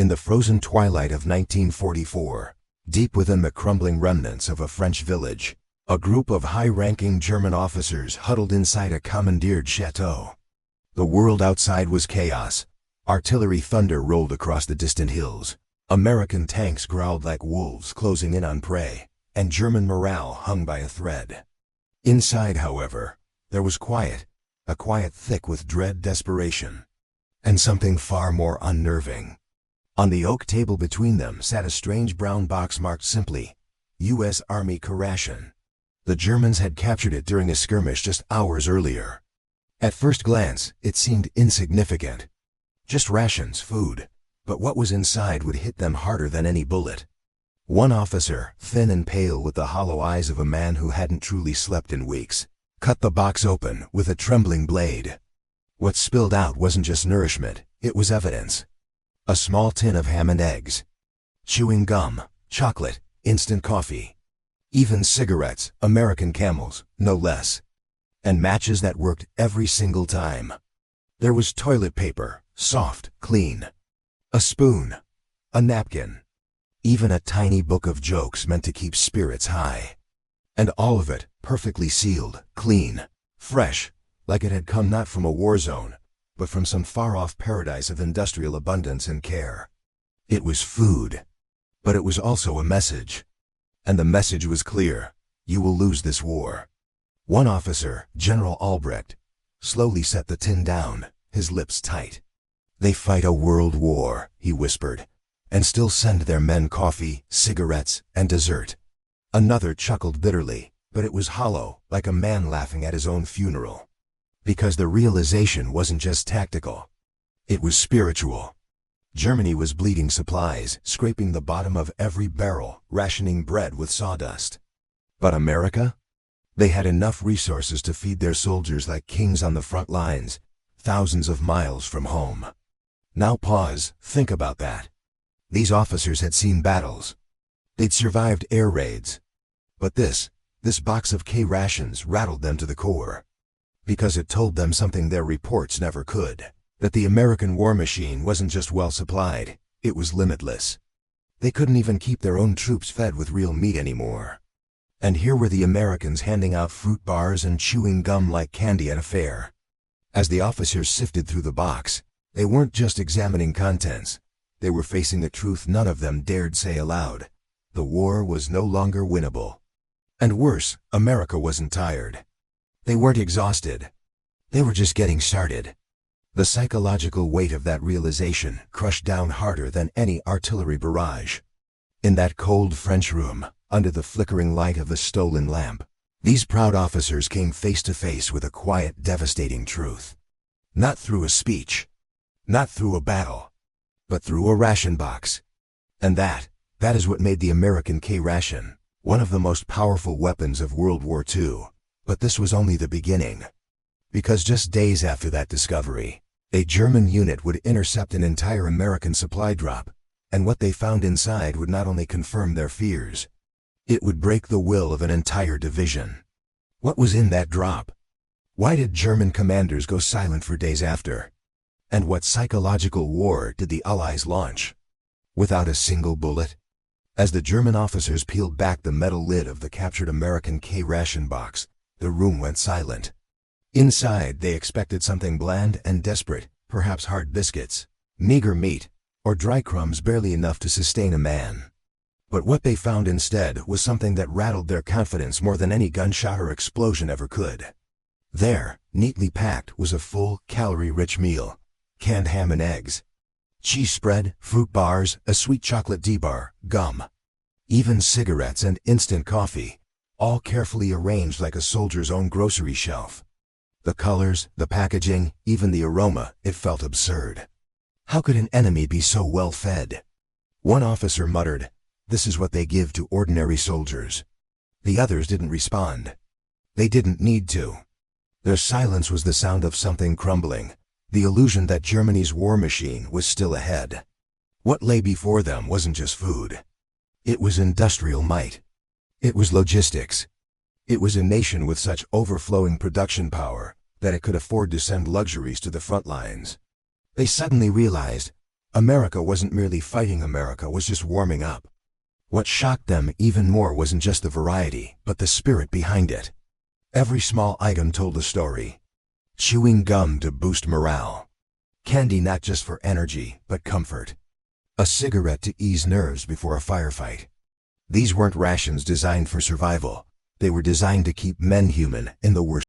In the frozen twilight of 1944, deep within the crumbling remnants of a French village, a group of high-ranking German officers huddled inside a commandeered chateau. The world outside was chaos. Artillery thunder rolled across the distant hills. American tanks growled like wolves closing in on prey, and German morale hung by a thread. Inside, however, there was quiet, a quiet thick with dread, desperation, and something far more unnerving. On the oak table between them sat a strange brown box marked simply, U.S. Army K-Ration. The Germans had captured it during a skirmish just hours earlier. At first glance, it seemed insignificant. Just rations, food. But what was inside would hit them harder than any bullet. One officer, thin and pale with the hollow eyes of a man who hadn't truly slept in weeks, cut the box open with a trembling blade. What spilled out wasn't just nourishment, it was evidence. A small tin of ham and eggs, chewing gum, chocolate, instant coffee, even cigarettes, American Camels, no less, and matches that worked every single time. There was toilet paper, soft, clean, a spoon, a napkin, even a tiny book of jokes meant to keep spirits high. And all of it perfectly sealed, clean, fresh, like it had come not from a war zone, but from some far-off paradise of industrial abundance and care. It was food, but it was also a message. And the message was clear: you will lose this war. One officer, General Albrecht, slowly set the tin down, his lips tight. They fight a world war, he whispered, and still send their men coffee, cigarettes, and dessert. Another chuckled bitterly, but it was hollow, like a man laughing at his own funeral. Because the realization wasn't just tactical. It was spiritual. Germany was bleeding supplies, scraping the bottom of every barrel, rationing bread with sawdust. But America? They had enough resources to feed their soldiers like kings on the front lines, thousands of miles from home. Now pause, think about that. These officers had seen battles. They'd survived air raids. But this box of K-rations rattled them to the core. Because it told them something their reports never could. That the American war machine wasn't just well supplied, it was limitless. They couldn't even keep their own troops fed with real meat anymore. And here were the Americans handing out fruit bars and chewing gum like candy at a fair. As the officers sifted through the box, they weren't just examining contents. They were facing the truth none of them dared say aloud. The war was no longer winnable. And worse, America wasn't tired. They weren't exhausted. They were just getting started. The psychological weight of that realization crushed down harder than any artillery barrage. In that cold French room, under the flickering light of a stolen lamp, these proud officers came face to face with a quiet, devastating truth. Not through a speech, not through a battle, but through a ration box. And that is what made the American K-Ration one of the most powerful weapons of World War II. But this was only the beginning. Because just days after that discovery, a German unit would intercept an entire American supply drop, and what they found inside would not only confirm their fears, it would break the will of an entire division. What was in that drop? Why did German commanders go silent for days after? And what psychological war did the Allies launch? Without a single bullet? As the German officers peeled back the metal lid of the captured American K-Ration box, the room went silent. Inside, they expected something bland and desperate, perhaps hard biscuits, meager meat, or dry crumbs barely enough to sustain a man. But what they found instead was something that rattled their confidence more than any gunshot or explosion ever could. There, neatly packed, was a full, calorie-rich meal: canned ham and eggs, cheese spread, fruit bars, a sweet chocolate D-bar, gum, even cigarettes and instant coffee, all carefully arranged like a soldier's own grocery shelf. The colors, the packaging, even the aroma, it felt absurd. How could an enemy be so well fed? One officer muttered, "This is what they give to ordinary soldiers." The others didn't respond. They didn't need to. Their silence was the sound of something crumbling, the illusion that Germany's war machine was still ahead. What lay before them wasn't just food. It was industrial might. It was logistics. It was a nation with such overflowing production power that it could afford to send luxuries to the front lines. They suddenly realized, America wasn't merely fighting, America was just warming up. What shocked them even more wasn't just the variety, but the spirit behind it. Every small item told a story. Chewing gum to boost morale. Candy not just for energy, but comfort. A cigarette to ease nerves before a firefight. These weren't rations designed for survival. They were designed to keep men human in the worst